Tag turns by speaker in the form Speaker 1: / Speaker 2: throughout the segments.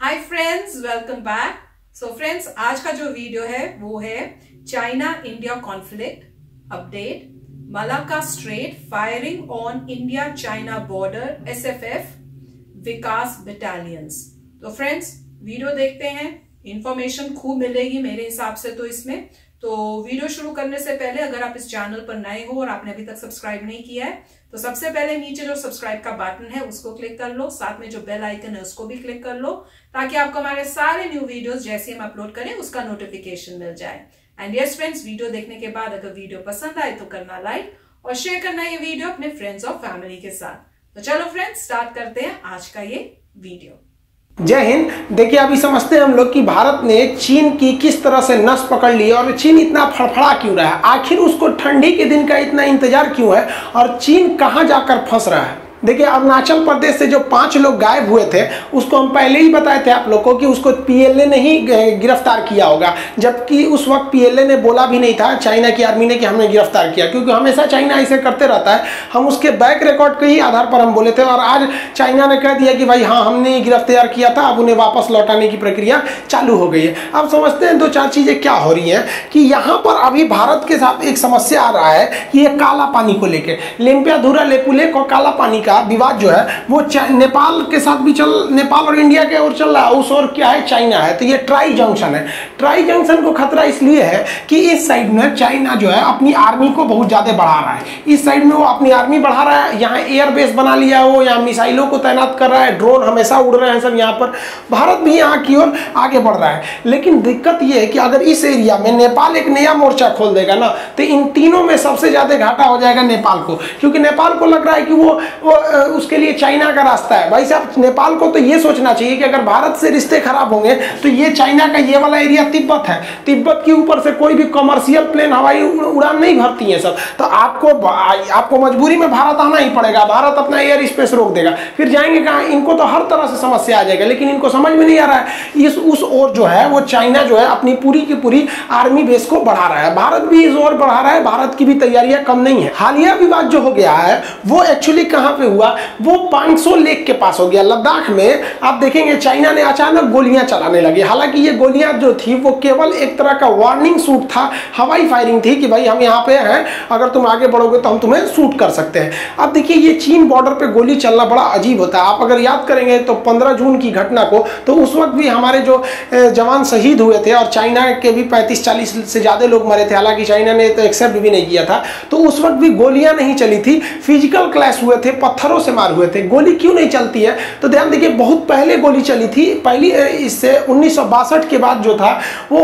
Speaker 1: Hi friends, welcome back. So friends, आज का जो वीडियो है वो है China India conflict update, Malacca straight, firing on India China border, SFF Vikas battalions. तो फ्रेंड्स, वीडियो देखते हैं, इंफॉर्मेशन खूब मिलेगी मेरे हिसाब से। तो इसमें तो वीडियो शुरू करने से पहले अगर आप इस चैनल पर नए हो और आपने अभी तक सब्सक्राइब नहीं किया है तो सबसे पहले नीचे जो सब्सक्राइब का बटन है उसको क्लिक कर लो, साथ में जो बेल आइकन है उसको भी क्लिक कर लो ताकि आपको हमारे सारे न्यू वीडियोस जैसे हम अपलोड करें उसका नोटिफिकेशन मिल जाए। एंड यस फ्रेंड्स, वीडियो देखने के बाद अगर वीडियो पसंद आए तो करना लाइक और शेयर करना ये वीडियो अपने फ्रेंड्स और फैमिली के साथ। तो चलो फ्रेंड्स, स्टार्ट करते हैं आज का ये वीडियो।
Speaker 2: जय हिंद। देखिए, अभी समझते हैं हम लोग कि भारत ने चीन की किस तरह से नस पकड़ ली और चीन इतना फड़फड़ा क्यों रहा है, आखिर उसको ठंडी के दिन का इतना इंतजार क्यों है और चीन कहां जाकर फंस रहा है। देखिए, अरुणाचल प्रदेश से जो 5 लोग गायब हुए थे उसको हम पहले ही बताए थे आप लोग को कि उसको पीएलए ने ही गिरफ्तार किया होगा, जबकि उस वक्त पीएलए ने बोला भी नहीं था चाइना की आर्मी ने कि हमने गिरफ्तार किया, क्योंकि हमेशा चाइना ऐसे करते रहता है। हम उसके बैक रिकॉर्ड के ही आधार पर हम बोले थे और आज चाइना ने कह दिया कि भाई हाँ, हमने गिरफ्तार किया था, अब उन्हें वापस लौटाने की प्रक्रिया चालू हो गई है। अब समझते हैं 2-4 चीजें क्या हो रही हैं कि यहाँ पर अभी भारत के साथ एक समस्या आ रहा है कि ये काला पानी को लेकर लेम्पियाधुरा लेपू लेक और काला पानी का विवाद जो है वो नेपाल के साथ भी नेपाल और इंडिया के ओर चल रहा है, उस ओर क्या है, चाइना है। तो ये ट्राई जंक्शन है। ट्राई जंक्शन को खतरा इसलिए है कि इस साइड में चाइना जो है अपनी आर्मी को बहुत ज्यादा बढ़ा रहा है, इस साइड में वो अपनी आर्मी बढ़ा रहा है, यहाँ एयर बेस बना लिया है, वो यहाँ मिसाइलों को तैनात कर रहा है, ड्रोन हमेशा उड़ रहे हैं सब यहाँ पर। भारत भी यहाँ की ओर आगे बढ़ रहा है, लेकिन दिक्कत ये है कि अगर इस एरिया में नेपाल एक नया मोर्चा खोल देगा ना तो इन तीनों में सबसे ज्यादा घाटा हो जाएगा नेपाल को, क्योंकि नेपाल को लग रहा है कि वो उसके लिए चाइना का रास्ता है। भाई साहब, नेपाल को तो ये सोचना चाहिए कि अगर भारत से रिश्ते खराब होंगे तो ये चाइना का ये वाला एरिया तिब्बत है, तिब्बत के ऊपर से कोई भी कमर्शियल प्लेन हवाई उड़ान नहीं भरती है सब, तो आपको मजबूरी में भारत आना ही पड़ेगा। भारत अपना एयर स्पेस रोक देगा, फिर जाएंगे कहाँ? इनको तो हर तरह से समस्या आ जाएगा, लेकिन इनको समझ में नहीं आ रहा है उस ओर जो है वो चाइना जो है अपनी पूरी की पूरी आर्मी बेस को बढ़ा रहा है, भारत भी इस ओर बढ़ा रहा है, भारत की भी तैयारियां कम नहीं है। हालिया विवाद जो हो गया है वो एक्चुअली कहां पे हुआ, वो 500 लेक के पास हो गया, लद्दाख में। आप देखेंगे चाइना ने अचानक गोलियां चलाने लगी, हालांकि ये गोलियां जो थी वो केवल एक तरह का वार्निंग शूट था, हवाई फायरिंग थी कि भाई हम यहाँ पे हैं, अगर तुम आगे बढ़ोगे तो हम तुम्हें शूट कर सकते हैं। अब देखिए, ये चीन बॉर्डर पे गोली चलना बड़ा अजीब होता है। आप अगर याद करेंगे तो 15 जून की घटना को, तो उस वक्त भी हमारे जो जवान शहीद हुए थे और चाइना के भी 35-40 से ज्यादा लोग मरे थे, हालांकि चाइना ने तो एक्सेप्ट भी नहीं किया था, तो उस वक्त भी गोलियां नहीं चली थी, फिजिकल क्लैश हुए थे, पत्थरों से मार हुए थे। गोली क्यों नहीं चलती है तो ध्यान देखिए, बहुत पहले गोली चली थी, पहली इससे 1962 के बाद जो था वो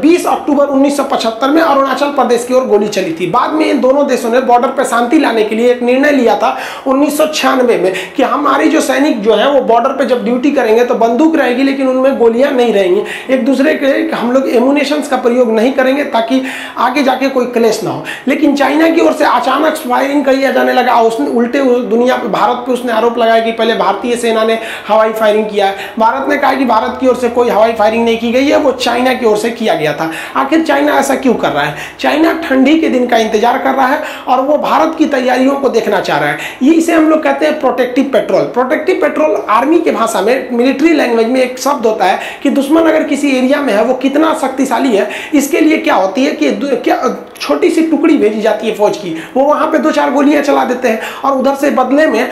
Speaker 2: 20 अक्टूबर 1975 में अरुणाचल प्रदेश की ओर गोली चली थी। बाद में इन दोनों देशों ने बॉर्डर पर शांति लाने के लिए एक निर्णय लिया था 1996 में कि हमारी जो सैनिक जो है वो बॉर्डर पे जब ड्यूटी करेंगे तो बंदूक रहेगी लेकिन उनमें गोलियां नहीं रहेंगी, एक दूसरे के हम लोग एमुनेशंस का प्रयोग नहीं करेंगे ताकि आगे जाके कोई क्लेश ना हो। लेकिन चाइना की ओर से अचानक फायरिंग किया जाने लगा, उसने उल्टे दुनिया पे भारत पे उसने आरोप लगाया कि पहले भारतीय सेना ने हवाई फायरिंग किया है। भारत ने कहा कि भारत की ओर से कोई हवाई फायरिंग नहीं की गई है, वो चाइना की ओर से किया गया था। आखिर चाइना ऐसा क्यों कर रहा है? चाइना ठंडी के दिन का इंतजार कर रहा है और वो भारत की तैयारियों को देखना चाह रहा है। ये इसे हम लोग कहते हैं protective petrol. Protective petrol army के भाषा में, मिलिट्री लैंग्वेज में एक शब्द होता है कि दुश्मन अगर किसी एरिया में है वो कितना शक्तिशाली है, इसके लिए क्या होती है कि क्या छोटी सी टुकड़ी भेजी जाती है फौज की, वो वहां पे 2-4 गोलियां चला देते हैं और उधर से बदले में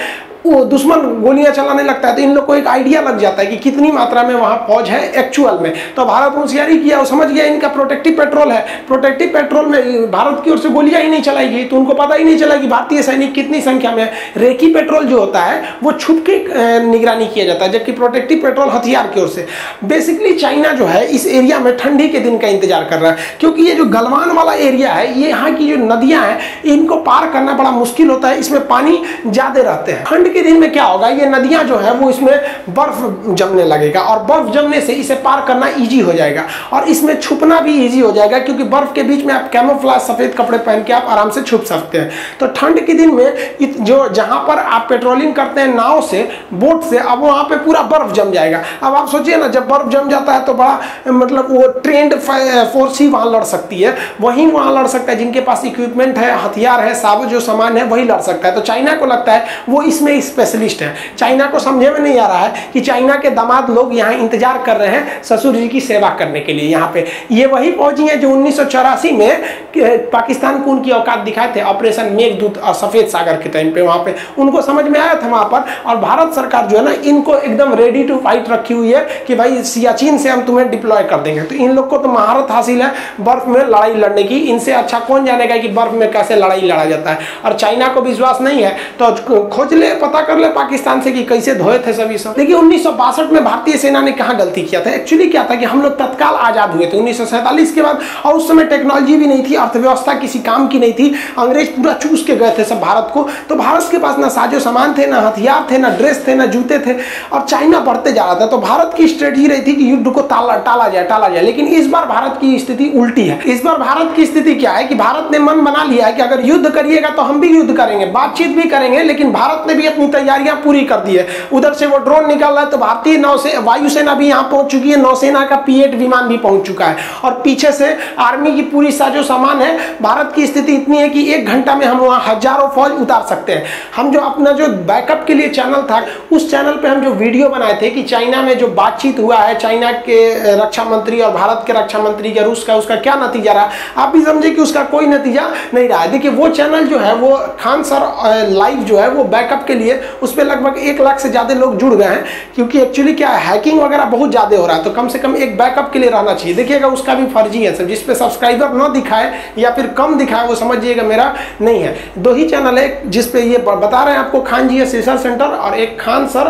Speaker 2: वो दुश्मन गोलियां चलाने लगता है, तो इन लोग को एक आइडिया लग जाता है कि कितनी मात्रा में वहां फौज है एक्चुअल में। तो भारत होशियारी किया, वो समझ गया इनका प्रोटेक्टिव पेट्रोल है, प्रोटेक्टिव पेट्रोल में भारत की ओर से गोलियां ही नहीं चलाई गई तो उनको पता ही नहीं चला कि भारतीय सैनिक कितनी संख्या में है। रेकी पेट्रोल जो होता है वो छुप के निगरानी किया जाता है, जबकि प्रोटेक्टिव पेट्रोल हथियार की ओर से। बेसिकली चाइना जो है इस एरिया में ठंडी के दिन का इंतजार कर रहा है, क्योंकि ये जो गलवान वाला एरिया है, ये यहाँ की जो नदियां हैं इनको पार करना बड़ा मुश्किल होता है, इसमें पानी ज्यादा रहते हैं। ठंड के दिन में क्या होगा, ये नदियां जो है वो इसमें बर्फ जमने लगेगा और बर्फ जमने से इसे पार करना इजी हो जाएगा और इसमें छुपना भी इजी हो जाएगा, क्योंकि बर्फ के बीच में आप कैमोफ्लेज सफेद कपड़े पहन के आप आराम से छुप सकते हैं। तो ठंड के दिन में जो जहां पर आप पेट्रोलिंग करते हैं नाव से, बोट से, अब वहां पे पूरा बर्फ जम जाएगा। अब आप सोचिए ना, जब बर्फ जम जाता है तो बड़ा मतलब वो ट्रेंड फोर्स ही वहां लड़ सकती है, वही वहां लड़ सकता है जिनके पास इक्विपमेंट है, हथियार है, सब जो सामान है वही लड़ सकता है। तो चाइना को लगता है वो इसमें स्पेशलिस्ट हैं। चाइना को समझे में नहीं आ रहा है कि चाइना के दामाद लोग यहाँ इंतजार कर रहे हैं ससुर जी की सेवा करने के लिए। यहाँ पे ये वही फौजी हैं जो 1984 में पाकिस्तान को उनकी औकात दिखाए थे ऑपरेशन मेघदूत और सफेद सागर के टाइम पे। वहाँ पे उनको समझ में आया था वहाँ पर, और भारत सरकार जो है ना इनको एकदम रेडी टू फाइट रखी हुई है कि भाई सियाचिन से हम तुम्हें डिप्लॉय कर देंगे। तो इन लोग को तो महारत हासिल है बर्फ में लड़ाई लड़ने की, इनसे अच्छा कौन जानेगा कि बर्फ में कैसे लड़ाई लड़ा जाता है। और चाइना को विश्वास नहीं है तो खोज ले, पता कर ले पाकिस्तान से कि कैसे धोए थे सभी सब। देखिए 1962 में भारतीय सेना ने कहाँ गलती किया था। एक्चुअली क्या था कि हम लोग तत्काल आजाद हुए थे 1947 के बाद, और उस समय टेक्नोलॉजी भी नहीं थी, अर्थव्यवस्था किसी काम की नहीं थी, अंग्रेज पूरा चूस के गए थे सब भारत को। तो भारत के पास ना साजो सामान थे, ना हथियार थे, ना ड्रेस थे, ना जूते थे, और चाइना बढ़ते जा रहा था। तो भारत की स्ट्रेटजी रही थी कि युद्ध को टाला जाए। लेकिन इस बार भारत की स्थिति उल्टी है। इस बार भारत की स्थिति क्या है कि भारत ने मन बना लिया है कि अगर युद्ध करिएगा तो हम भी युद्ध करेंगे, बातचीत भी करेंगे, लेकिन भारत ने भी अपनी तैयारियां पूरी कर दी है। उधर से वो ड्रोन निकल रहा है तो भारतीय वायुसेना भी यहाँ पहुंच चुकी है, नौसेना का P-8 विमान भी पहुंच चुका है, और पीछे से आर्मी की पूरी साजो सामान है। भारत की स्थिति इतनी है कि 1 घंटा में हम वहाँ हजारों फौज उतार सकते हैं। हम जो अपना जो बैकअप के लिए चैनल था, उस चैनल पे हम जो वीडियो बनाए थे कि चाइना में जो बातचीत हुआ है, चाइना के रक्षा मंत्री और भारत के रक्षा मंत्री का, रूस का, उसका क्या नतीजा रहा, आप भी समझे कि उसका कोई नतीजा नहीं रहा। देखिए वो चैनल जो है वो खान सर लाइव जो है वो बैकअप के लिए उस पर लगभग 1 लाख से ज्यादा लोग जुड़ गए हैं, क्योंकि एक्चुअली क्या है हैकिंग वगैरह बहुत ज्यादा हो रहा है, तो कम से कम एक बैकअप के लिए रहना चाहिए। देखिएगा उसका भी फर्जी है सब, जिस पे सब्सक्राइबर न दिखाए या फिर कम दिखाए वो समझिएगा मेरा नहीं है। 2 ही चैनल है जिसपे ये बता रहे हैं आपको, खान जी रिसर्च सेंटर और एक खान सर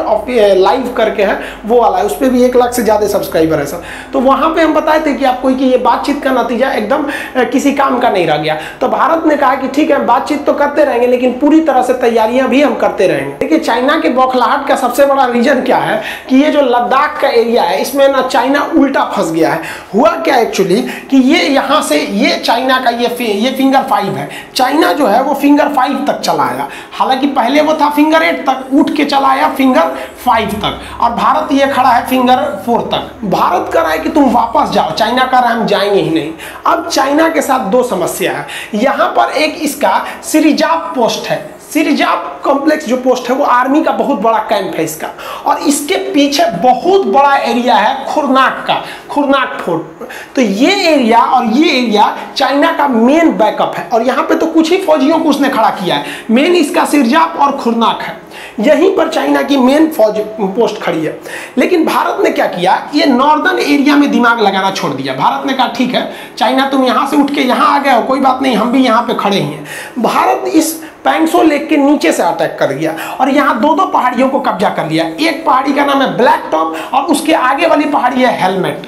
Speaker 2: लाइव करके है वो वाला है, उस पर भी 1 लाख से ज्यादा सब्सक्राइबर है सर। तो वहां पे हम बताए थे कि आपको कि ये बातचीत का नतीजा एकदम किसी काम का नहीं रह गया। तो भारत ने कहा कि ठीक है बातचीत तो करते रहेंगे लेकिन पूरी तरह से तैयारियां भी हम करते रहेंगे। देखिए चाइना के बौखलाहट का सबसे बड़ा रीजन क्या है कि ये जो लद्दाख का एरिया है इसमें ना चाइना उल्टा फंस गया है। हुआ क्या एक्चुअली कि ये यहाँ से ये चाइना का ये फिंगर 5 है, चाइना जो है वो फिंगर 5 तक चला आया। हालांकि पहले वो था फिंगर 8 तक, उठ के चला आया फिंगर 5 तक, और भारत ये खड़ा है फिंगर 4 तक। भारत कह रहा है कि तुम वापस जाओ, चाइना कह रहा है हम जाएंगे ही नहीं। अब चाइना के साथ 2 समस्या है। यहाँ पर एक इसका सिरिजाप पोस्ट है, सिरिजाप कॉम्प्लेक्स जो पोस्ट है वो आर्मी का बहुत बड़ा कैंप है इसका, और इसके पीछे बहुत बड़ा एरिया है खुरनाक का, खुरनाक फोर्ट। तो ये एरिया और ये एरिया चाइना का मेन बैकअप है, और यहाँ पे तो कुछ ही फौजियों को उसने खड़ा किया है। मेन इसका सिरजाप और खुरनाक है, यहीं पर चाइना की मेन फौज पोस्ट खड़ी है। लेकिन भारत ने क्या किया, ये नॉर्दर्न एरिया में दिमाग लगाना छोड़ दिया। भारत ने कहा ठीक है चाइना तुम यहाँ से उठ के यहाँ आ गए हो, कोई बात नहीं, हम भी यहाँ पे खड़े ही हैं। भारत इस पैंगसो लेक के नीचे से अटैक कर दिया और यहाँ 2 पहाड़ियों को कब्जा कर लिया। एक पहाड़ी का नाम है ब्लैक टॉप और उसके आगे वाली पहाड़ी है हेलमेट।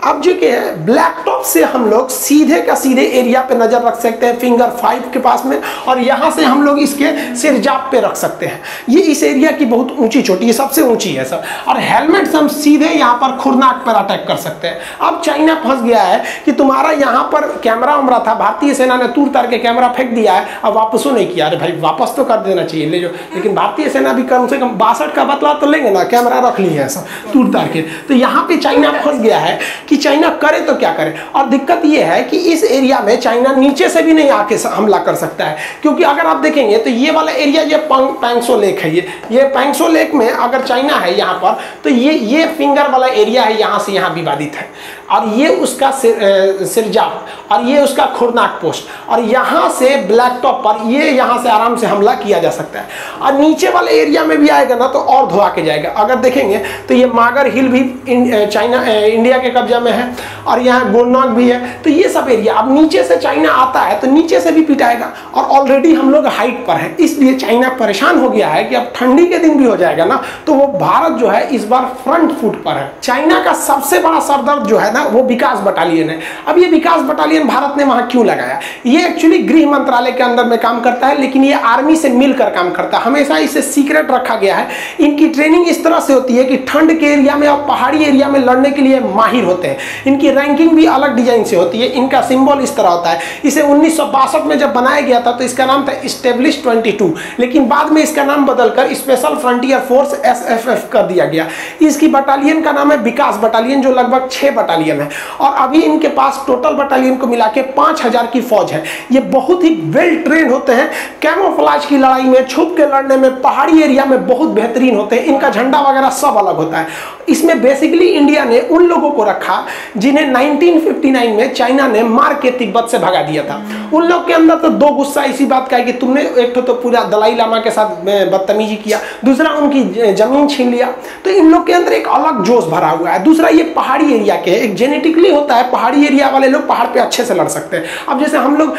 Speaker 2: अब जो कि है ब्लैक टॉप से हम लोग सीधे का सीधे एरिया पे नजर रख सकते हैं फिंगर 5 के पास में, और यहाँ से हम लोग इसके सिरजाप पे रख सकते हैं। ये इस एरिया की बहुत ऊंची चोटी है, सबसे ऊंची है सर, और हेलमेट से हम सीधे यहाँ पर खुरनाक पर अटैक कर सकते हैं। अब चाइना फंस गया है कि तुम्हारा यहाँ पर कैमरा उमरा था, भारतीय सेना ने तूर तार के कैमरा फेंक दिया है, अब वापसो नहीं किया। अरे भाई वापस तो कर देना चाहिए ले जो, लेकिन भारतीय सेना भी कम से कम 62 का बदला तो लेंगे ना, कैमरा रख लिए हैं सर तूर तार के। तो यहाँ पे चाइना फंस गया है कि चाइना करे तो क्या करे। और दिक्कत यह है कि इस एरिया में चाइना नीचे से भी नहीं आके हमला कर सकता है, क्योंकि अगर आप देखेंगे तो ये वाला एरिया ये पैंगसो लेक है, ये पैंगसो लेक में अगर चाइना है यहाँ पर तो ये फिंगर वाला एरिया है, यहाँ से यहाँ विवादित है, और ये उसका सिरजाप और ये उसका खुरनाक पोस्ट, और यहाँ से ब्लैक टॉप पर ये यहाँ से आराम से हमला किया जा सकता है। और नीचे वाले एरिया में भी आएगा ना तो और धोआ के जाएगा। अगर देखेंगे तो ये मागर हिल भी चाइना इंडिया के कब्जा में है, और यहाँ गोलनाग भी है। तो ये सब एरिया अब नीचे से चाइना आता है तो नीचे से भी पिटाएगा, और ऑलरेडी हम लोग हाइट पर है, इसलिए चाइना परेशान हो गया है कि अब ठंडी के दिन भी हो जाएगा ना तो वो भारत जो है इस बार फ्रंट फुट पर है। चाइना का सबसे बड़ा सरदर्द जो है ना वो विकास बटालियन है। अब ये विकास बटालियन भारत ने वहां क्यों लगाया, ये एक्चुअली गृह मंत्रालय के अंदर में काम करता है, लेकिन ये आर्मी से मिलकर काम करता है, हमेशा इसे सीक्रेट रखा गया है। इनकी ट्रेनिंग इस तरह से होती है कि ठंड के एरिया में और पहाड़ी एरिया में लड़ने के लिए माहिर होते हैं। होते हैं। इनकी रैंकिंग भी अलग डिजाइन से होती है। इनका सिंबल इस तरह होता है। इसे 1962 में जब बनाया गया था तो इसका नाम था स्टेब्लिश 22, लेकिन बाद में इसका नाम बदलकर स्पेशल फ्रंटियर फोर्स SFF कर दिया गया। इसकी बटालियन का नाम है विकास बटालियन, जो लगभग 6 बटालियन है, और अभी इनके पास टोटल बटालियन को मिला के 5000 की फौज है। ये बहुत ही वेल ट्रेन होते हैं, कैमोफ्लेज की लड़ाई में, छुप के लड़ने में, पहाड़ी एरिया में बहुत बेहतरीन होते हैं। इनका झंडा वगैरह सब अलग होता है। इसमें बेसिकली इंडिया ने उन लोगों को रखा जिन्हें 1959 में चाइना ने मार के तिब्बत से भगा दिया था। उन लोग के अंदर तो दो गुस्सा इसी बात का है कि तुमने एक तो पूरा दलाई लामा के साथ बदतमीजी किया, दूसरा उनकी जमीन छीन लिया। तो इन लोग के अंदर एक अलग जोश भरा हुआ है। दूसरा ये पहाड़ी एरिया के, एक जेनेटिकली होता है, पहाड़ी एरिया वाले लोग पहाड़ पे अच्छे से लड़ सकते हैं। अब जैसे हम लोग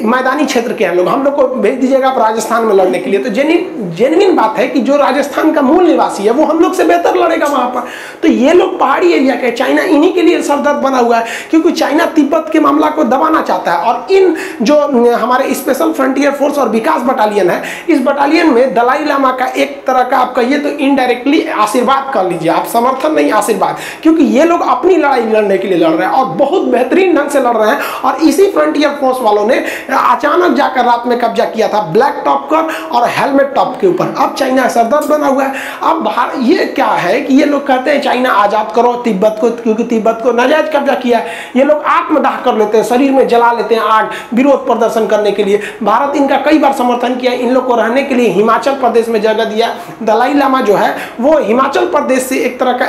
Speaker 2: मैदानी क्षेत्र के हैं लोग, हम लोग को भेज दीजिएगा आप राजस्थान में लड़ने के लिए, तो जेन्युइन बात है कि जो राजस्थान का मूल निवासी है वो हम लोग से बेहतर लड़ेगा वहां पर। तो ये लोग पहाड़ी एरिया के, चाइना इन्हीं के लिए सरदर्द बना हुआ है, क्योंकि चाइना तिब्बत के मामला को दबाना चाहता है। और इन जो हमारे स्पेशल फ्रंटियर फोर्स और विकास बटालियन है, इस बटालियन में दलाई लामा का एक तरह का आप कहिए तो इनडायरेक्टली आशीर्वाद कर लीजिए आप, समर्थन नहीं आशीर्वाद, क्योंकि ये लोग अपनी लड़ाई लड़ने के लिए लड़ रहे हैं और बहुत बेहतरीन ढंग से लड़ रहे हैं। और इसी फ्रंटियर फोर्स वालों ने अचानक जाकर रात में कब्जा किया था ब्लैक टॉप कर और हेलमेट टॉप के ऊपर। अब चाइना सरदर्द बना हुआ है। अब ये क्या है कि ये लोग कहते हैं चाइना आजाद करो तिब्बत को, क्योंकि तिब्बत को नाजायज कब्जा किया है। ये लोग आत्मदाह कर लेते हैं, शरीर में जला लेते हैं आग, विरोध प्रदर्शन करने के लिए। भारत इनका कई बार समर्थन किया, इन लोग को रहने के लिए हिमाचल प्रदेश में जगह दिया। दलाई लामा जो है वो हिमाचल प्रदेश से एक तरह का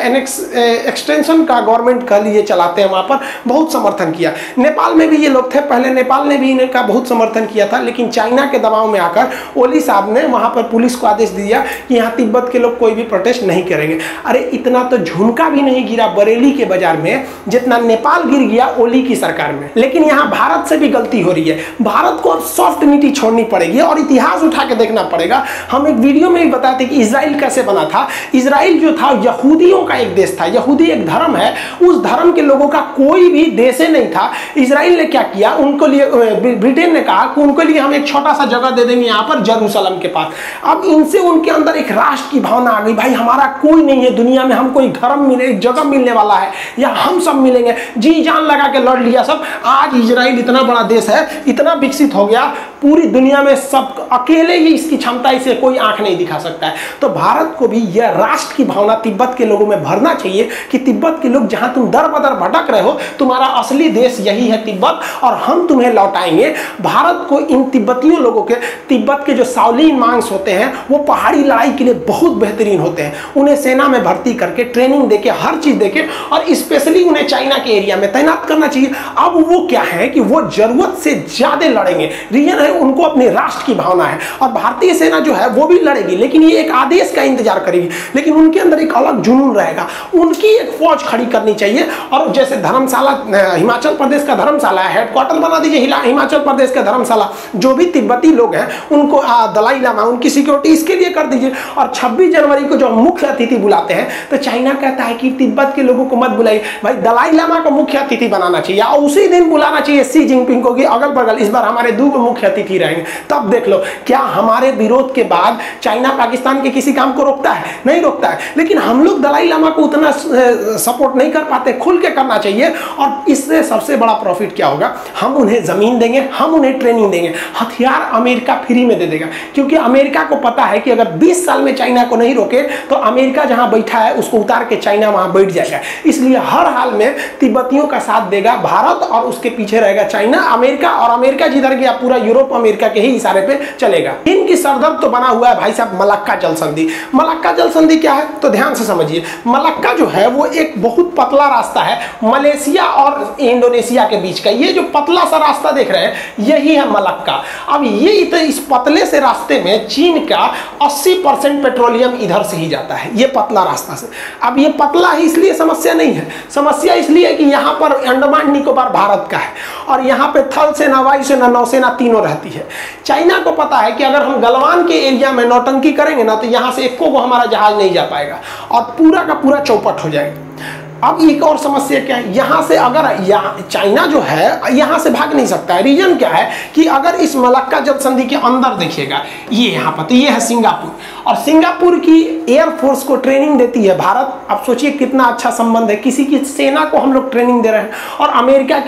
Speaker 2: एक्सटेंशन का गवर्नमेंट कह लीजिए चलाते हैं, वहां पर बहुत समर्थन किया। नेपाल में भी ये लोग थे पहले, नेपाल ने भी इनका बहुत समर्थन किया था, लेकिन चाइना के दबाव में आकर ओली साहब ने वहां पर पुलिस को आदेश दिया कि यहाँ तिब्बत के लोग कोई भी प्रोटेस्ट नहीं करेंगे। अरे इतना तो झुमका भी नहीं गिरा बरेली के बाजार में जितना नेपाल गिर गया ओली की सरकार में। लेकिन यहाँ भारत से भी गलती हो रही है। भारत को सॉफ्ट नीति छोड़नी पड़ेगी और इतिहास उठा के देखना पड़ेगा। हम एक वीडियो में भी बताते थे कि इजराइल कैसे बना था। इजराइल जो था यहूदियों का एक देश था, यहूदी एक धर्म है, उस धर्म के लोगों का कोई भी देश नहीं था। इजराइल ने क्या किया, उनको लिए ब्रिटेन ने कहा कि उनको लिए हम एक छोटा सा जगह दे देंगे यहाँ पर जेरूसलम के पास। अब इनसे उनके अंदर एक राष्ट्र की भावना आ गई, भाई हमारा कोई नहीं है दुनिया में, हमको एक धर्म मिले, एक जगह मिलने वाला है, या हम सब मिलेंगे। जी जान लगा के लड़ लिया सब। आज इजराइल इतना बड़ा देश है, इतना विकसित हो गया, पूरी दुनिया में सब अकेले ही इसकी क्षमता, इसे कोई आंख नहीं दिखा सकता है। तो भारत को भी यह राष्ट्र की भावना तिब्बत के लोगों में भरना चाहिए कि तिब्बत के लोग जहां तुम दर बदर भटक रहे हो, तुम्हारा असली देश यही है तिब्बत, और हम तुम्हें लौटाएंगे। भारत को इन तिब्बतियों लोगों के, तिब्बत के जो शाओलिन मांग्स होते हैं वो पहाड़ी लड़ाई के लिए बहुत बेहतरीन होते हैं। उन्हें सेना में भर्ती करके, ट्रेनिंग देके, हर चीज देके, और स्पेशली उन्हें चाइना के एरिया में तैनात करना चाहिए। अब वो क्या है कि वो जरूरत से ज्यादा लड़ेंगे। रीजन है, उनको अपने राष्ट्र की भावना है, और भारतीय सेना जो है वो भी लड़ेगी, लेकिन ये एक आदेश का इंतजार करेगी। लेकिन उनके अंदर एक अलग जुनून रहेगा, उनकी एक फौज खड़ी करनी चाहिए। और जैसे धर्मशाला, हिमाचल प्रदेश का धर्मशाला है, हेडक्वार्टर बना दीजिए हिमाचल प्रदेश का धर्मशाला। जो भी तिब्बती लोग हैं उनको दलाई लामा, उनकी सिक्योरिटी इसके लिए कर दीजिए। और 26 जनवरी को जो मुख्य अतिथि बुलाते हैं, तो चाइना कहता है कि तिब्बत के लोगों को मत बुलाइए, भाई दलाई लामा को मुख्य अतिथि बनाना चाहिए, और उसी दिन बुलाना चाहिए शी जिनपिंग को कि अगल बगल इस बार हमारे 2 मुख्य अतिथि रहेंगे। तब देख लो क्या हमारे विरोध के बाद चाइना पाकिस्तान के किसी काम को रोकता है? नहीं रोकता है। लेकिन हम लोग दलाई लामा को उतना सपोर्ट नहीं कर पाते, खुल के करना चाहिए। और इससे सबसे बड़ा प्रॉफिट क्या होगा, हम उन्हें जमीन देंगे, हम उन्हें ट्रेनिंग देंगे, हथियार अमेरिका फ्री में दे देगा। क्योंकि अमेरिका को पता है कि अगर 20 साल में चाइना को नहीं रोके तो अमेरिका जहां बैठा है उसको उतार के चाइना वहां बैठ जाएगा। इसलिए हर हाल में तिब्बतियों का साथ देगा भारत, और उसके पीछे रहेगा चाइना, अमेरिका। और अमेरिका जिधर गया पूरा यूरोप अमेरिका के ही इशारे पे चलेगा। इनकी सरदर्द तो बना हुआ है भाई साहब मलक्का जल संधि। मलक्का जल संधि क्या है तो ध्यान से समझिए। मलक्का जो है वो एक बहुत पतला रास्ता है मलेशिया और इंडोनेशिया के बीच का। ये जो पतला सा रास्ता देख रहे हैं यही है मलक्का। अब ये इस पतले से रास्ते में चीन का 80% पेट्रोलियम इधर से ही जाता है, ये पतला रास्ता से। अब ये पतला है इसलिए समस्या नहीं है, समस्या इसलिए कि यहाँ पर अंडमान निकोबार भारत का है, और यहाँ पे थल सेना, वायुसेना, नौसेना तीनों रहती है। चाइना को पता है कि अगर हम गलवान के एरिया में नौटंकी करेंगे ना तो यहाँ से एको को हमारा जहाज नहीं जा पाएगा और पूरा का पूरा चौपट हो जाएगा। अब एक और समस्या क्या है, यहाँ से अगर चाइना जो है यहाँ से भाग नहीं सकता है। रीजन क्या है कि अगर इस मलक्का जल संधि के अंदर देखिएगा, ये यहाँ पर, तो ये है सिंगापुर, और सिंगापुर की एयरफोर्स को ट्रेनिंग देती है भारत। अब सोचिए कितना अच्छा संबंध है, किसी की सेना को हम लोग ट्रेनिंग दे रहे हैं, और अमेरिका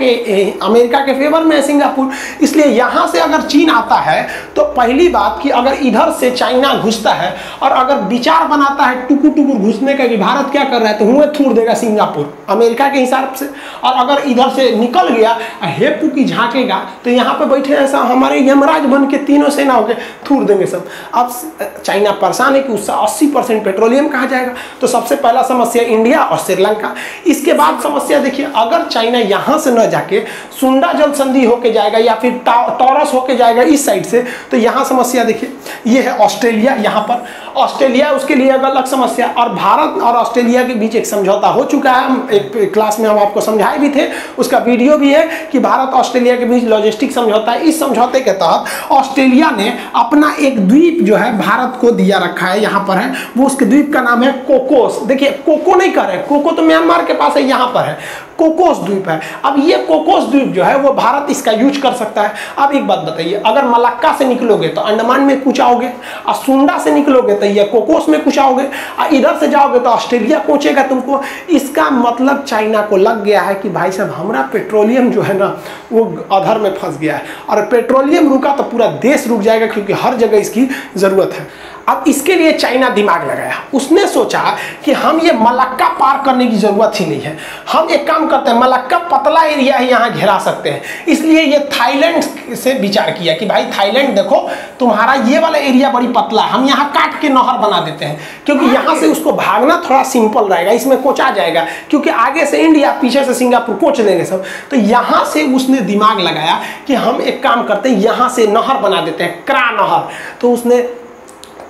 Speaker 2: के फेवर में है सिंगापुर। इसलिए यहाँ से अगर चीन आता है तो पहली बात कि अगर इधर से चाइना घुसता है और अगर विचार बनाता है टुकुर टुकुर घुसने का कि भारत क्या कर रहा है, तो हुए थूर देगा सिंगापुर अमेरिका के हिसाब से। और अगर इधर से निकल गया हेपू की झांकेगा तो यहाँ पे बैठे ऐसा हमारे यमराज बन के तीनों सेना होके थूर देंगे सब। अब चाइना परेशान है कि उससे 80% पेट्रोलियम कहाँ जाएगा। तो सबसे पहला समस्या इंडिया और श्रीलंका। इसके बाद समस्या देखिए, अगर चाइना यहाँ से न जाके सुंडा जल संधि होके जाएगा या फिर टॉरस होके जाएगा इस साइड से, तो यहाँ समस्या देखिए, ये है ऑस्ट्रेलिया, यहाँ पर ऑस्ट्रेलिया, उसके लिए अलग समस्या। और भारत और ऑस्ट्रेलिया के बीच एक समझौता हो चुका है, हम एक क्लास में हम आपको समझाए भी थे, उसका वीडियो भी है कि भारत ऑस्ट्रेलिया के बीच लॉजिस्टिक समझौता है। इस समझौते के तहत ऑस्ट्रेलिया ने अपना एक द्वीप जो है भारत को दिया रखा है, यहाँ पर है वो, उसके द्वीप का नाम है कोकोस। देखिए कोको नहीं कर रहे, कोको तो म्यांमार के पास है, यहाँ पर है कोकोस द्वीप है। अब ये कोकोस द्वीप जो है वो भारत इसका यूज कर सकता है। अब एक बात बताइए, अगर मलक्का से निकलोगे तो अंडमान में कुछ आओगे, और सुंडा से निकलोगे तो ये कोकोस में कुछ आओगे, और इधर से जाओगे तो ऑस्ट्रेलिया पहुंचेगा तुमको। इसका मतलब चाइना को लग गया है कि भाई साहब हमारा पेट्रोलियम जो है ना वो अधर में फंस गया है, और पेट्रोलियम रुका तो पूरा देश रुक जाएगा, क्योंकि हर जगह इसकी जरूरत है। अब इसके लिए चाइना दिमाग लगाया, उसने सोचा कि हम ये मलक्का पार करने की जरूरत ही नहीं है, हम एक काम करते हैं, मलक्का पतला एरिया है यहाँ घेरा सकते हैं। इसलिए ये थाईलैंड से विचार किया कि भाई थाईलैंड देखो तुम्हारा ये वाला एरिया बड़ी पतला है, हम यहाँ काट के नहर बना देते हैं, क्योंकि यहाँ से उसको भागना थोड़ा सिंपल रहेगा, इसमें कोचा जाएगा, क्योंकि आगे से इंडिया पीछे से सिंगापुर कोच लेंगे सब। तो यहाँ से उसने दिमाग लगाया कि हम एक काम करते हैं, यहाँ से नहर बना देते हैं, क्रा नहर। तो उसने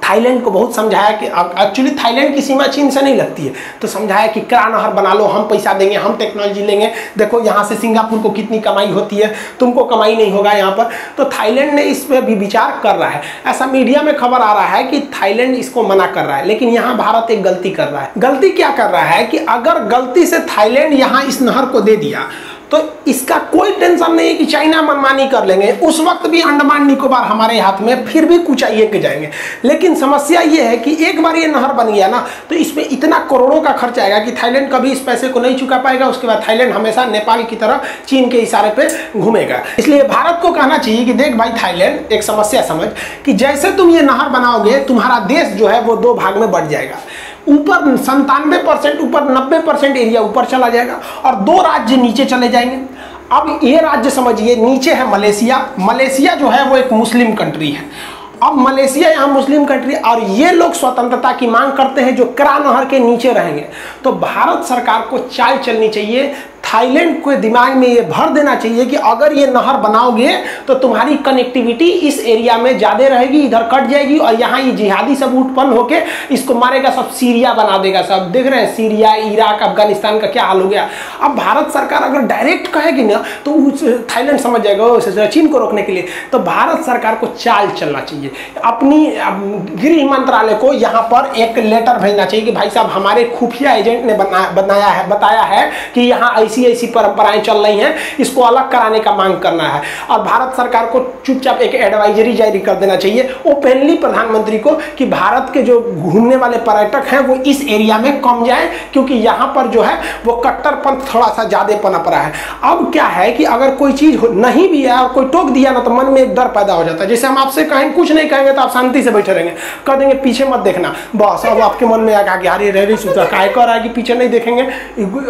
Speaker 2: थाईलैंड को बहुत समझाया कि एक्चुअली थाईलैंड की सीमा चीन से नहीं लगती है, तो समझाया कि क्रा नहर बना लो, हम पैसा देंगे, हम टेक्नोलॉजी लेंगे, देखो यहाँ से सिंगापुर को कितनी कमाई होती है, तुमको कमाई नहीं होगा यहाँ पर। तो थाईलैंड ने इस पर भी विचार कर रहा है, ऐसा मीडिया में खबर आ रहा है कि थाईलैंड इसको मना कर रहा है। लेकिन यहाँ भारत एक गलती कर रहा है। गलती क्या कर रहा है कि अगर गलती से थाईलैंड यहाँ इस नहर को दे दिया तो इसका कोई टेंशन नहीं है कि चाइना मनमानी कर लेंगे, उस वक्त भी अंडमान निकोबार हमारे हाथ में, फिर भी कुछ आइए के जाएंगे। लेकिन समस्या ये है कि एक बार ये नहर बन गया ना तो इसमें इतना करोड़ों का खर्च आएगा कि थाईलैंड कभी इस पैसे को नहीं चुका पाएगा। उसके बाद थाईलैंड हमेशा नेपाल की तरह चीन के इशारे पे घूमेगा। इसलिए भारत को कहना चाहिए कि देख भाई थाईलैंड, एक समस्या समझ कि जैसे तुम ये नहर बनाओगे तुम्हारा देश जो है वो 2 भाग में बढ़ जाएगा, ऊपर 97% ऊपर 90% एरिया ऊपर चला जाएगा और 2 राज्य नीचे चले जाएंगे। अब ये राज्य समझिए, नीचे है मलेशिया, मलेशिया जो है वो एक मुस्लिम कंट्री है। अब मलेशिया यहाँ मुस्लिम कंट्री, और ये लोग स्वतंत्रता की मांग करते हैं जो क्रा नहर के नीचे रहेंगे। तो भारत सरकार को चाल चलनी चाहिए, थाईलैंड को दिमाग में ये भर देना चाहिए कि अगर ये नहर बनाओगे तो तुम्हारी कनेक्टिविटी इस एरिया में ज़्यादा रहेगी, इधर कट जाएगी, और यहाँ ये जिहादी सब उत्पन्न होके इसको मारेगा, सब सीरिया बना देगा। सब देख रहे हैं सीरिया, इराक, अफगानिस्तान का क्या हाल हो गया। अब भारत सरकार अगर डायरेक्ट कहेगी ना तो थाईलैंड समझ जाएगा चीन को रोकने के लिए। तो भारत सरकार को चाल चलना चाहिए, अपनी गृह मंत्रालय को यहाँ पर एक लेटर भेजना चाहिए कि भाई साहब हमारे खुफिया एजेंट ने बताया है कि यहाँ ऐसी परंपराएं चल रही हैं, इसको अलग कराने का मांग करना है। और भारत सरकार को चुपचाप एक एडवाइजरी जारी कर देना चाहिए ओपनली प्रधानमंत्री को कि भारत के जो घूमने वाले पर्यटक हैं वो इस एरिया में कम जाएं, क्योंकि यहाँ पर जो है वो कट्टरपंथ थोड़ा सा ज्यादा पनप रहा है। अब क्या है कि अगर कोई चीज नहीं भी है और कोई टोक दिया ना तो मन में एक डर पैदा हो जाता है। जैसे हम आपसे कहें कुछ नहीं कहेंगे तो आप शांति से बैठे रहेंगे, कह देंगे पीछे मत देखना, बस अब आपके मन में आगे हारी रह रही सूत्र काय कर रहा है कि पीछे नहीं देखेंगे,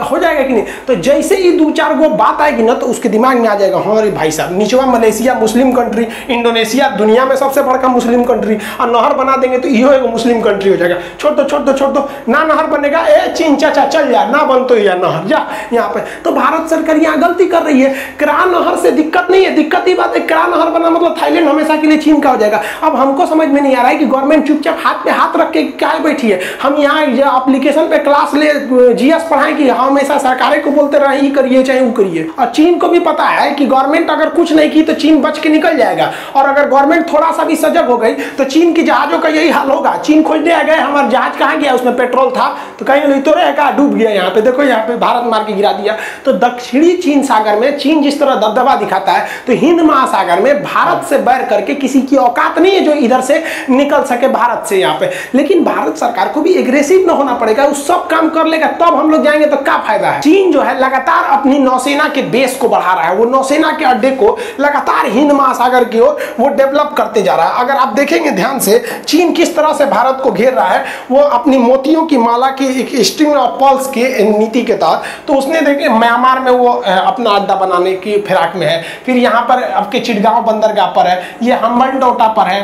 Speaker 2: हो जाएगा कि नहीं। तो जैसे ही 2-4 गो बात आएगी ना तो उसके दिमाग में आ जाएगा हाँ अरे भाई साहब नीचवा मलेशिया मुस्लिम कंट्री, इंडोनेशिया दुनिया में सबसे बड़का मुस्लिम कंट्री, और नहर बना देंगे तो यो एक मुस्लिम कंट्री हो जाएगा। छोड़ दो ना नहर बनेगा, ए चीन चाचा चल जा, ना बन तो या नहर जा यहाँ पे। तो भारत सरकार यहाँ गलती कर रही है। क्रा नहर से दिक्कत नहीं है, दिक्कत ही बात है क्रा नहर बना मतलब थाईलैंड हमेशा के लिए चीन का हो जाएगा। अब हमको समझ में नहीं आ रहा है कि गवर्नमेंट चुपचाप हाथ पे हाथ रख के क्या बैठी है। हम यहाँ एप्लीकेशन पे क्लास ले GS पढ़ाएं कि हमेशा सरकारें को बोलते तरह ही करिए चाहे वो करिए। और चीन को भी पता है कि गवर्नमेंट अगर कुछ नहीं की तो चीन बच के निकल जाएगा, और अगर गवर्नमेंट थोड़ा सा भी सजग हो गई तो चीन की जहाजों का यही हाल होगा। चीन खोजने आ गए हमारा जहाज कहाँ गया, उसमें पेट्रोल था तो कहीं नहीं तो रहेगा, डूब गया। यहाँ पे देखो, यहाँ पे भारत मार के गिरा दिया। तो दक्षिणी चीन सागर में चीन जिस तरह दबदबा दिखाता है, तो हिंद महासागर में भारत से बैर करके किसी की औकात नहीं है जो इधर से निकल सके भारत से यहाँ पे। लेकिन भारत सरकार को भी एग्रेसिव न होना पड़ेगा, उस सब काम कर लेगा तब हम लोग जाएंगे तो क्या फायदा है। चीन जो है लगातार अपनी नौसेना के बेस को बढ़ा रहा है, वो नौसेना के अड्डे को लगातार हिंद महासागर की ओर वो डेवलप करते जा रहा है। अगर आप देखेंगे ध्यान से, चीन किस तरह से भारत को घेर रहा है, वो अपनी मोतियों की माला की एक स्ट्रिंग ऑफ पर्ल्स की नीति के तहत, तो उसने देखिए म्यांमार में वो अपना अड्डा बनाने की फिराक में है, फिर यहाँ पर आपके चिटगांव बंदरगाह पर है, ये हम्बनटोटा पर है,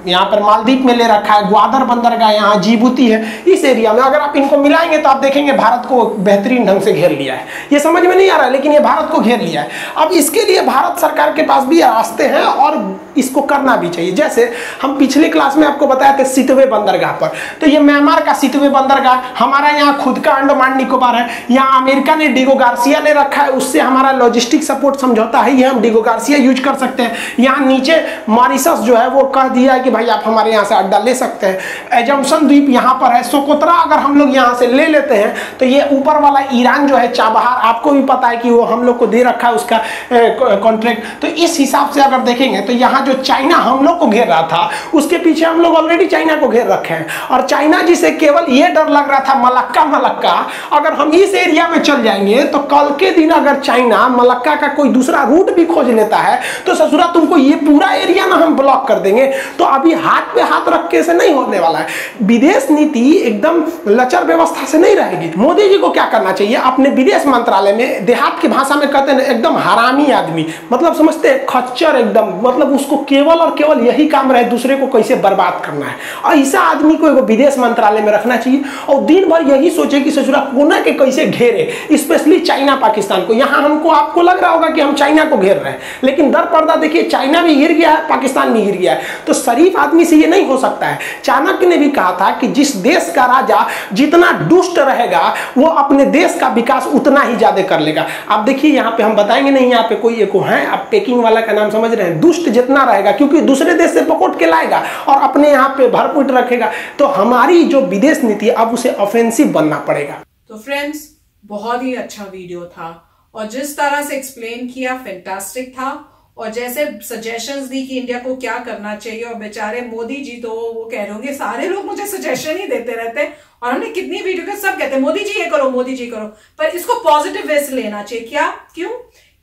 Speaker 2: यहाँ पर मालदीव में ले रखा है, ग्वादर बंदरगाह यहाँ जिबूती है। इस एरिया में अगर आप इनको मिलाएंगे तो आप देखेंगे भारत को बेहतरीन ढंग से घेर लिया है। ये समझ में नहीं आ रहा है, लेकिन ये भारत को घेर लिया है। अब इसके लिए भारत सरकार के पास भी रास्ते हैं और इसको करना भी चाहिए। जैसे हम पिछले क्लास में आपको बताया था सितवे बंदरगाह पर, तो ये म्यांमार का सितवे बंदरगाह, हमारा यहाँ खुद का अंडमान निकोबार है, यहाँ अमेरिका ने डिगो गार्सिया ले रखा है, उससे हमारा लॉजिस्टिक सपोर्ट समझौता है, ये हम डिगो गार्सिया यूज कर सकते हैं। यहाँ नीचे मॉरिशस जो है वो कह दिया है कि भाई आप हमारे यहाँ से अड्डा ले सकते हैं। एजम्पशन द्वीप यहाँ पर है, सोकोत्रा अगर हम लोग यहाँ से ले लेते हैं तो ये ऊपर वाला ईरान जो है चाबहार, आपको भी पता है कि वो हम लोग को दे रखा है उसका कॉन्ट्रैक्ट। तो इस हिसाब से अगर देखेंगे तो यहाँ जो चाइना हम लोग को घेर रहा था, उसके पीछे हम लोग ऑलरेडी चाइना को घेर रखे हैं। और चाइना जिसे केवल ये डर लग रहा था मलक्का, अगर हम इस एरिया में चल जाएंगे तो कल के दिन अगर चाइना मलक्का का कोई दूसरा रूट भी खोज लेता है तो ससुरा तुमको ये पूरा एरिया ना हम ब्लॉक कर देंगे। तो अभी हाथ पे हाथ रख के से नहीं होने वाला है। विदेश नीति एकदम लचर व्यवस्था से नहीं रहेगी। मोदी जी को क्या करना चाहिए, अपने विदेश मंत्रालय में, देहात की भाषा में कहते हैं एकदम हरामी आदमी, मतलब समझते हैं खच्चर एकदम, मतलब उसको केवल और केवल यही काम रहे दूसरे को कैसे बर्बाद करना है। ऐसा आदमी को विदेश मंत्रालय में रखना चाहिए और दिन भर यही सोचे कि ससुरा कोना के कैसे घेरे, स्पेशली चाइना पाकिस्तान को। यहाँ हमको आपको लग रहा होगा कि हम चाइना को घेर रहे हैं, लेकिन दर पर्दा देखिए चाइना भी गिर गया है, पाकिस्तान भी गिर गया है। तो शरीफ आदमी से ये नहीं हो सकता है। चाणक्य ने भी कहा था कि जिस देश का राजा जितना दुष्ट रहेगा वो अपने देश का विकास उतना ही ज्यादा कर लेगा। आप देखिए यहाँ पे हम बताएंगे नहीं, यहाँ पे कोई एक है, आप पेकिंग वाला का नाम समझ रहे हैं, दुष्ट जितना रहेगा क्योंकि दूसरे देश से पकड़ के लाएगा और अपने यहाँ पे भरपूर रखेगा। तो हमारी जो विदेश नीति अब उसे ऑफेंसिव बनना पड़ेगा।
Speaker 1: तो फ्रेंड्स, बहुत ही अच्छा वीडियो था और जिस तरह से एक्सप्लेन किया फैंटास्टिक था, और जैसे सजेशंस दी कि इंडिया को क्या करना चाहिए। और बेचारे मोदी जी तो वो कह रहे होंगे, सारे लोग मुझे सजेशन ही देते रहते हैं और हमने कितनी वीडियो के सब कहते हैं मोदी जी ये करो, मोदी जी करो, पर इसको पॉजिटिव वे से लेना चाहिए। क्या, क्यों?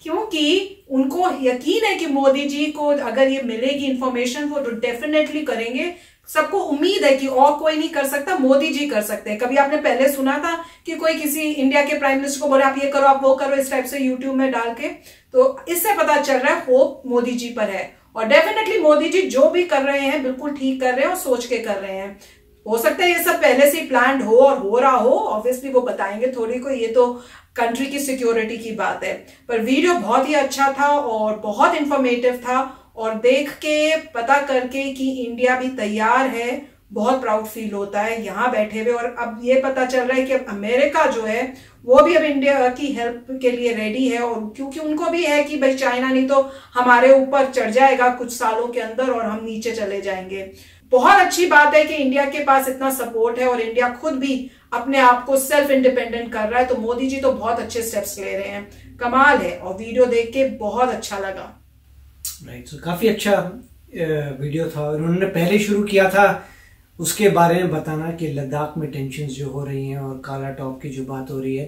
Speaker 1: क्योंकि उनको यकीन है कि मोदी जी को अगर ये मिलेगी इंफॉर्मेशन वो तो डेफिनेटली करेंगे। सबको उम्मीद है कि और कोई नहीं कर सकता, मोदी जी कर सकते हैं। कभी आपने पहले सुना था कि कोई किसी इंडिया के प्राइम मिनिस्टर को बोले आप ये करो, आप वो करो, इस टाइप से यूट्यूब में डाल के? तो इससे पता चल रहा है होप मोदी जी पर है और डेफिनेटली मोदी जी जो भी कर रहे हैं बिल्कुल ठीक कर रहे हैं और सोच के कर रहे हैं। हो सकता है ये सब पहले से प्लान हो और हो रहा हो, ऑब्वियसली वो बताएंगे थोड़ी को, ये तो कंट्री की सिक्योरिटी की बात है। पर वीडियो बहुत ही अच्छा था और बहुत इंफॉर्मेटिव था और देख के पता करके कि इंडिया भी तैयार है, बहुत प्राउड फील होता है यहाँ बैठे हुए। और अब ये पता चल रहा है कि अब अमेरिका जो है वो भी अब इंडिया की हेल्प के लिए रेडी है, और क्योंकि उनको भी है कि भाई चाइना नहीं तो हमारे ऊपर चढ़ जाएगा कुछ सालों के अंदर और हम नीचे चले जाएंगे। बहुत अच्छी बात है कि इंडिया के पास इतना सपोर्ट है और इंडिया खुद भी अपने आप को सेल्फ इंडिपेंडेंट कर रहा है। तो मोदी जी तो बहुत अच्छे स्टेप्स ले रहे हैं, कमाल है। और वीडियो देख के बहुत अच्छा लगा।
Speaker 3: राइट, सो काफ़ी अच्छा वीडियो था। उन्होंने पहले शुरू किया था उसके बारे में बताना कि लद्दाख में टेंशन्स जो हो रही हैं और काला टॉप की जो बात हो रही है,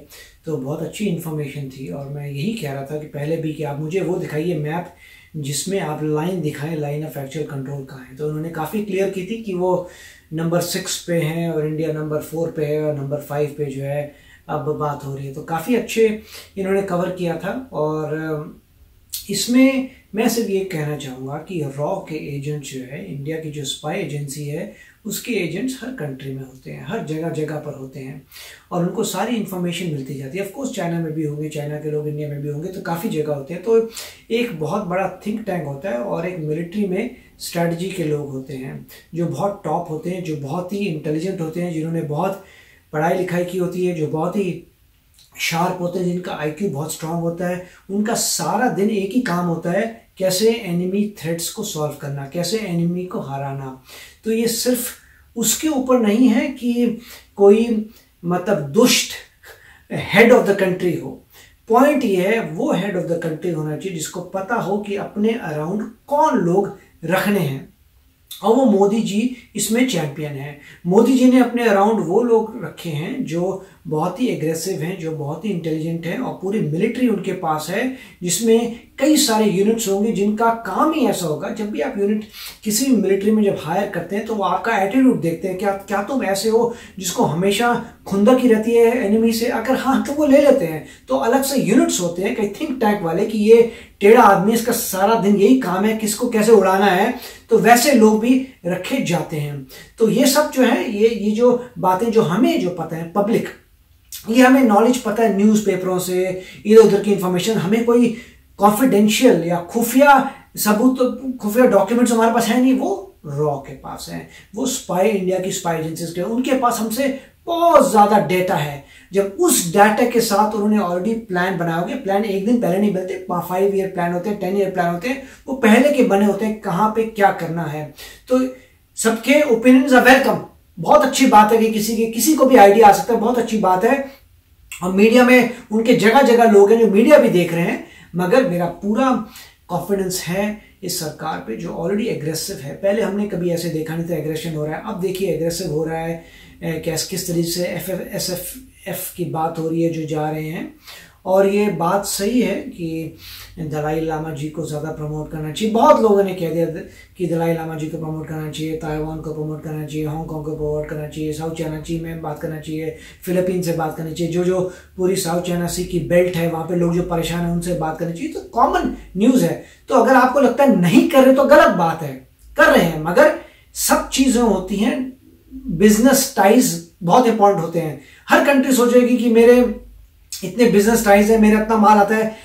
Speaker 3: तो बहुत अच्छी इन्फॉर्मेशन थी। और मैं यही कह रहा था कि पहले भी कि आप मुझे वो दिखाइए मैप जिसमें आप लाइन दिखाएं, लाइन ऑफ एक्चुअल कंट्रोल कहाँ है। तो उन्होंने काफ़ी क्लियर की थी कि वो नंबर 6 पे हैं और इंडिया नंबर 4 पे है और नंबर 5 पे जो है अब बात हो रही है। तो काफ़ी अच्छे इन्होंने कवर किया था। और इसमें मैं सिर्फ ये कहना चाहूँगा कि रॉ के एजेंट जो है, इंडिया की जो स्पाई एजेंसी है, उसके एजेंट्स हर कंट्री में होते हैं, हर जगह जगह पर होते हैं और उनको सारी इन्फॉर्मेशन मिलती जाती है। ऑफ कोर्स चाइना में भी होंगे, चाइना के लोग इंडिया में भी होंगे, तो काफ़ी जगह होते हैं। तो एक बहुत बड़ा थिंक टैंक होता है और एक मिलिट्री में स्ट्रैटेजी के लोग होते हैं जो बहुत टॉप होते हैं, जो बहुत ही इंटेलिजेंट होते हैं, जिन्होंने बहुत पढ़ाई लिखाई की होती है, जो बहुत ही शार्प होते हैं, जिनका आईक्यू बहुत स्ट्रांग होता है, उनका सारा दिन एक ही काम होता है, कैसे एनिमी थ्रेट्स को सॉल्व करना, कैसे एनिमी को हराना। तो ये सिर्फ उसके ऊपर नहीं है कि कोई मतलब दुष्ट हेड ऑफ द कंट्री हो। पॉइंट ये है वो हेड ऑफ द कंट्री होना चाहिए जिसको पता हो कि अपने अराउंड कौन लोग रखने हैं, और वो मोदी जी इसमें चैंपियन है। मोदी जी ने अपने अराउंड वो लोग रखे हैं जो बहुत ही एग्रेसिव हैं, जो बहुत ही इंटेलिजेंट हैं, और पूरी मिलिट्री उनके पास है जिसमें कई सारे यूनिट्स होंगे जिनका काम ही ऐसा होगा। जब भी आप यूनिट किसी भी मिलिट्री में जब हायर करते हैं तो वो आपका एटीट्यूड देखते हैं, क्या तुम ऐसे हो जिसको हमेशा खुंदक ही रहती है एनिमी से, अगर हाँ तो वो ले लेते हैं। तो अलग से यूनिट्स होते हैं कई थिंक टैंक वाले कि ये टेढ़ा आदमी, इसका सारा दिन यही काम है किसको कैसे उड़ाना है, तो वैसे लोग भी रखे जाते हैं। तो ये सब जो है ये जो बातें जो हमें जो पता है पब्लिक, ये हमें नॉलेज पता है न्यूज़पेपरों से, इधर उधर की इंफॉर्मेशन, हमें कोई कॉन्फिडेंशियल या खुफिया सबूत, खुफिया डॉक्यूमेंट्स हमारे पास है नहीं, वो रॉ के पास है, वो स्पाई, इंडिया की स्पाई एजेंसीज के, उनके पास हमसे बहुत ज्यादा डेटा है। जब उस डाटा के साथ उन्होंने ऑलरेडी प्लान बनाया होगा, प्लान एक दिन पहले नहीं बनते, 5 ईयर प्लान होते हैं, 10 ईयर प्लान होते हैं, वो पहले के बने होते हैं कहां पे क्या करना है। तो सबके ओपिनियंस आर वेलकम, बहुत अच्छी बात है कि किसी को भी आइडिया आ सकता है, बहुत अच्छी बात है। और मीडिया में उनके जगह जगह लोग हैं जो मीडिया भी देख रहे हैं, मगर मेरा पूरा कॉन्फिडेंस है इस सरकार पे जो ऑलरेडी एग्रेसिव है। पहले हमने कभी ऐसे देखा नहीं था एग्रेशन हो रहा है, अब देखिए एग्रेसिव हो रहा है, किस तरीके से एफ की बात हो रही है जो जा रहे हैं। और ये बात सही है कि दलाई लामा जी को ज़्यादा प्रमोट करना चाहिए। बहुत लोगों ने कह दिया कि दलाई लामा जी को प्रमोट करना चाहिए, ताइवान को प्रमोट करना चाहिए, हांगकांग को प्रमोट करना चाहिए, साउथ चाइना सी में बात करना चाहिए, फिलीपीन से बात करनी चाहिए, जो पूरी साउथ चाइना सी की बेल्ट है वहाँ पे लोग जो परेशान हैं उनसे बात करनी चाहिए। तो कॉमन न्यूज़ है। तो अगर आपको लगता है नहीं कर रहे तो गलत बात है, कर रहे हैं, मगर सब चीज़ें होती हैं, बिजनेस टाइज बहुत इंपॉर्टेंट होते हैं। हर कंट्री सोचेगी कि मेरे इतने बिजनेस टाइज है, मेरा इतना माल आता है,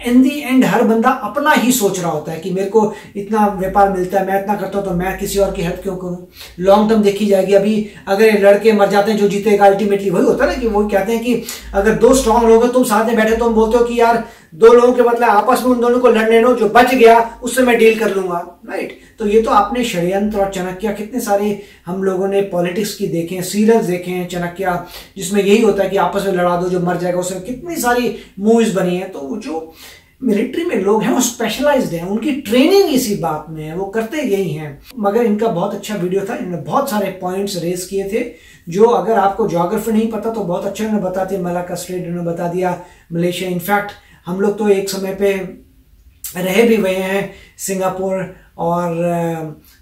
Speaker 3: इन दी एंड हर बंदा अपना ही सोच रहा होता है कि मेरे को इतना व्यापार मिलता है, मैं इतना करता हूं तो मैं किसी और की हेल्प क्यों करूं। लॉन्ग टर्म देखी जाएगी। अभी अगर लड़के मर जाते हैं जो जीतेगा अल्टीमेटली वही होता है ना, कि वो कहते हैं कि अगर 2 स्ट्रांग लोग हैं तुम साथ में बैठे तो हम बोलते हो कि यार 2 लोगों के मतलब आपस में उन दोनों को लड़ने दो, जो बच गया उससे मैं डील कर लूंगा, राइट। तो ये तो आपने षड्यंत्र और चाणक्य कितने सारे हम लोगों ने पॉलिटिक्स की देखे हैं, सीरियल्स देखे हैं चाणक्य, जिसमें यही होता है कि आपस में लड़ा दो, जो मर जाएगा उसमें कितनी सारी मूवीज बनी है। तो जो मिलिट्री में लोग हैं वो स्पेशलाइज्ड हैं, उनकी ट्रेनिंग इसी बात में है, वो करते यही हैं। मगर इनका बहुत अच्छा वीडियो था, इन्होंने बहुत सारे पॉइंट्स रेज किए थे जो अगर आपको ज्योग्राफी नहीं पता तो बहुत अच्छा इन्होंने बता दिया। मलाक्का स्ट्रेट इन्होंने बता दिया, मलेशिया, इनफैक्ट हम लोग तो एक समय पे रहे भी हुए हैं सिंगापुर और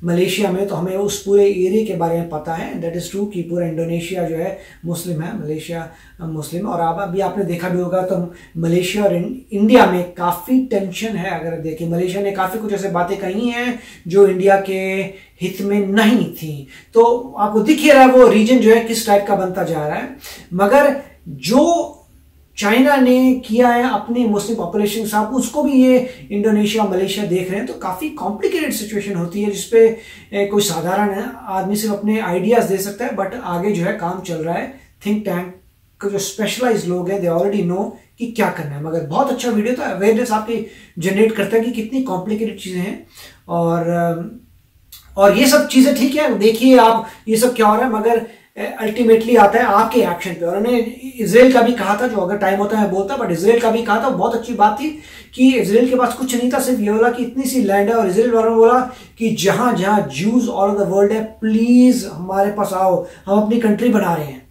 Speaker 3: मलेशिया में, तो हमें उस पूरे एरिया के बारे में पता है। दैट इज़ ट्रू कि पूरा इंडोनेशिया जो है मुस्लिम है, मलेशिया मुस्लिम। और अब अभी आपने देखा भी होगा तो मलेशिया और इंडिया में काफ़ी टेंशन है। अगर देखिए मलेशिया ने काफ़ी कुछ ऐसे बातें कही हैं जो इंडिया के हित में नहीं थी। तो आपको दिख ही रहा है वो रीजन जो है किस टाइप का बनता जा रहा है। मगर जो चाइना ने किया है अपने मुस्लिम पॉपुलेशन के साथ, उसको भी ये इंडोनेशिया मलेशिया देख रहे हैं। तो काफ़ी कॉम्प्लिकेटेड सिचुएशन होती है जिसपे कोई साधारण आदमी सिर्फ अपने आइडियाज़ दे सकता है, बट आगे जो है काम चल रहा है। थिंक टैंक के जो स्पेशलाइज्ड लोग हैं दे ऑलरेडी नो कि क्या करना है। मगर बहुत अच्छा वीडियो था, अवेयरनेस आपकी जनरेट करता है कि कितनी कॉम्प्लिकेटेड चीज़ें हैं। और ये सब चीज़ें ठीक है, देखिए आप ये सब क्या हो रहा है, मगर अल्टीमेटली आता है आपके एक्शन पे। और उन्होंने इजराइल का भी कहा था, जो अगर टाइम होता है मैं बोलता, बट इजराइल का भी कहा था, बहुत अच्छी बात थी कि इजराइल के पास कुछ नहीं था, सिर्फ ये बोला कि इतनी सी लैंड है। और इजराइल वालों ने बोला कि जहां जहां Jews all over the world है, प्लीज हमारे पास आओ, हम अपनी कंट्री बना रहे हैं।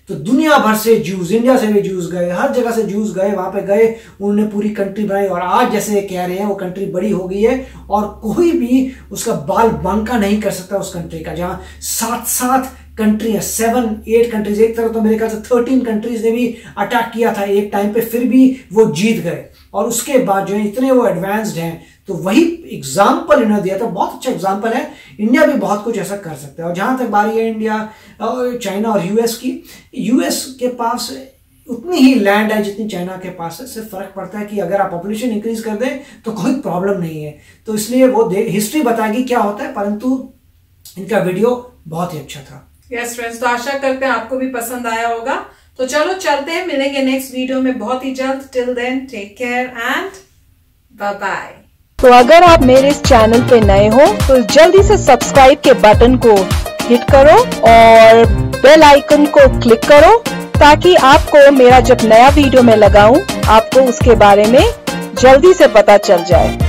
Speaker 3: तो दुनिया भर से ज्यूज, इंडिया से भी ज्यूज गए, हर जगह से ज्यूज गए, वहां पे गए, उन्होंने पूरी कंट्री बनाई। और आज जैसे कह रहे हैं वो कंट्री बड़ी हो गई है और कोई भी उसका बाल बांका नहीं कर सकता उस कंट्री का। जहां 7 कंट्री है, 7-8 कंट्रीज, एक तरह तो मेरे ख्याल से 13 कंट्रीज ने भी अटैक किया था एक टाइम पे, फिर भी वो जीत गए। और उसके बाद जो है इतने वो एडवांस्ड हैं, तो वही एग्जाम्पल इन्होंने दिया था, बहुत अच्छा एग्जाम्पल है। इंडिया भी बहुत कुछ ऐसा कर सकता है। और जहां तक बारी है इंडिया और चाइना और यूएस की, यूएस के पास उतनी ही लैंड है जितनी चाइना के पास है। सिर्फ फर्क पड़ता है कि अगर आप पॉपुलेशन इंक्रीज कर दें तो कोई प्रॉब्लम नहीं है। तो इसलिए वो हिस्ट्री बताएगी क्या होता है, परंतु इनका वीडियो बहुत ही अच्छा था।
Speaker 1: यस फ्रेंड्स, तो आशा करते हैं आपको भी पसंद आया होगा। तो चलो चलते हैं, मिलेंगे नेक्स्ट वीडियो में बहुत ही जल्द। Till then take care and bye bye.
Speaker 4: तो अगर आप मेरे इस चैनल पे नए हो तो जल्दी से सब्सक्राइब के बटन को हिट करो और बेल आइकन को क्लिक करो ताकि आपको मेरा जब नया वीडियो मैं लगाऊं आपको उसके बारे में जल्दी से पता चल जाए।